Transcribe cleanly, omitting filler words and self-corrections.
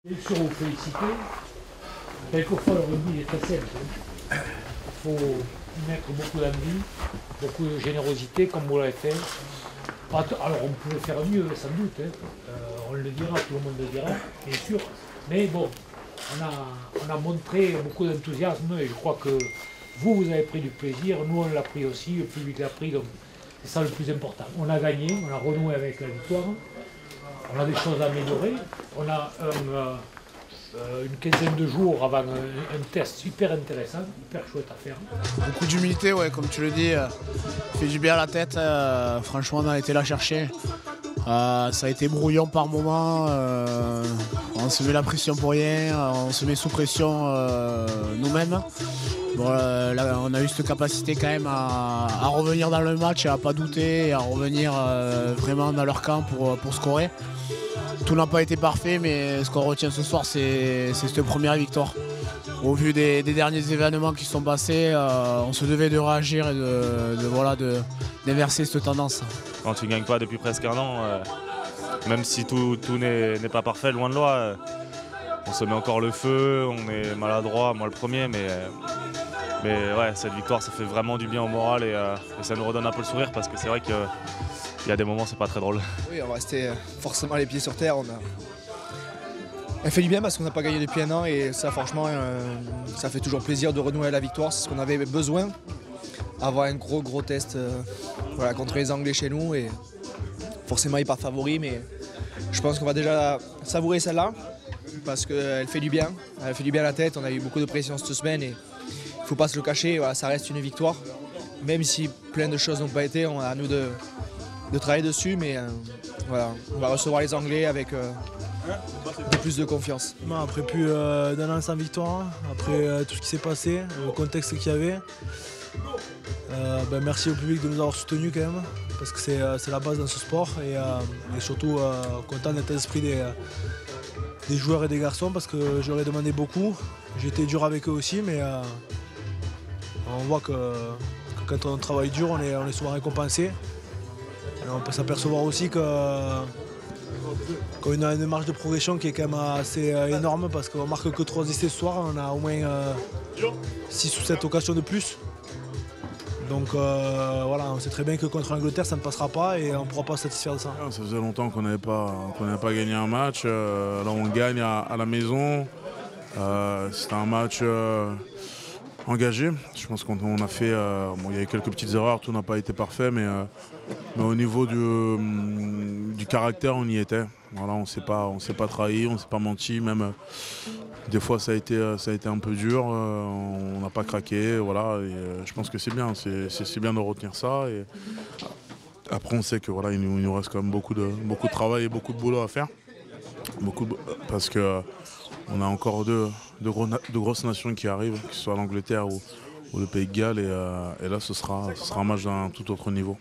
Bien sûr, vous féliciter. Quelquefois, le rugby est très simple. Il faut y mettre beaucoup d'envie, beaucoup de générosité, comme vous l'avez fait. Alors, on pouvait faire mieux, sans doute. On le dira, tout le monde le dira, bien sûr. Mais bon, on a montré beaucoup d'enthousiasme et je crois que vous avez pris du plaisir, nous on l'a pris aussi, le public l'a pris, donc c'est ça le plus important. On a gagné, on a renoué avec la victoire, on a des choses à améliorer, on a une quinzaine de jours avant un test super intéressant, hyper chouette à faire. Beaucoup d'humilité, ouais, comme tu le dis, fait du bien à la tête, franchement on a été la chercher. Ça a été brouillon par moments, on se met la pression pour rien, on se met sous pression nous-mêmes. Bon, là, on a eu cette capacité quand même à revenir dans le match et à ne pas douter, et à revenir vraiment dans leur camp pour scorer. Tout n'a pas été parfait, mais ce qu'on retient ce soir, c'est cette première victoire. Au vu des derniers événements qui sont passés, on se devait de réagir et d'inverser cette tendance. Quand tu ne gagnes pas depuis presque un an, même si tout n'est pas parfait, loin de là, on se met encore le feu, on est maladroit, moi le premier, mais ouais, cette victoire, ça fait vraiment du bien au moral et ça nous redonne un peu le sourire parce que c'est vrai qu'il y a des moments, c'est pas très drôle. Oui, on va rester forcément les pieds sur terre. Elle fait du bien parce qu'on n'a pas gagné depuis un an et ça, franchement, ça fait toujours plaisir de renouer la victoire. C'est ce qu'on avait besoin. Avoir un gros test contre les Anglais chez nous et forcément ils partent favoris, mais je pense qu'on va déjà savourer celle-là parce qu'elle fait du bien. Elle fait du bien à la tête. On a eu beaucoup de pression cette semaine et il ne faut pas se le cacher. Voilà, ça reste une victoire. Même si plein de choses n'ont pas été, on a à nous de travailler dessus, mais voilà, on va recevoir les Anglais avec plus de confiance. Après plus d'un an sans victoire, après tout ce qui s'est passé, le contexte qu'il y avait, merci au public de nous avoir soutenus quand même, parce que c'est la base dans ce sport, et surtout content d'être l'esprit des joueurs et des garçons, parce que je leur ai demandé beaucoup. J'ai été dur avec eux aussi, mais on voit que quand on travaille dur, on est souvent récompensé. Et on peut s'apercevoir aussi qu'on a une marge de progression qui est quand même assez énorme, parce qu'on marque que 3 essais ce soir, on a au moins 6 ou 7 occasions de plus. Donc voilà, on sait très bien que contre l'Angleterre ça ne passera pas et on ne pourra pas se satisfaire de ça. Ça faisait longtemps qu'on n'avait pas gagné un match, là on gagne à la maison. C'était un match engagé. Je pense qu'on a fait, il y avait quelques petites erreurs, tout n'a pas été parfait, mais au niveau du caractère, on y était. Voilà, on s'est pas trahi, on ne s'est pas menti, même des fois ça a été un peu dur, on n'a pas craqué, voilà. Et, je pense que c'est bien de retenir ça. Et après, on sait que voilà, il nous reste quand même beaucoup de travail et beaucoup de boulot à faire, parce que on a encore de grosses nations qui arrivent, que ce soit l'Angleterre ou le Pays de Galles, et là ce sera un match d'un tout autre niveau.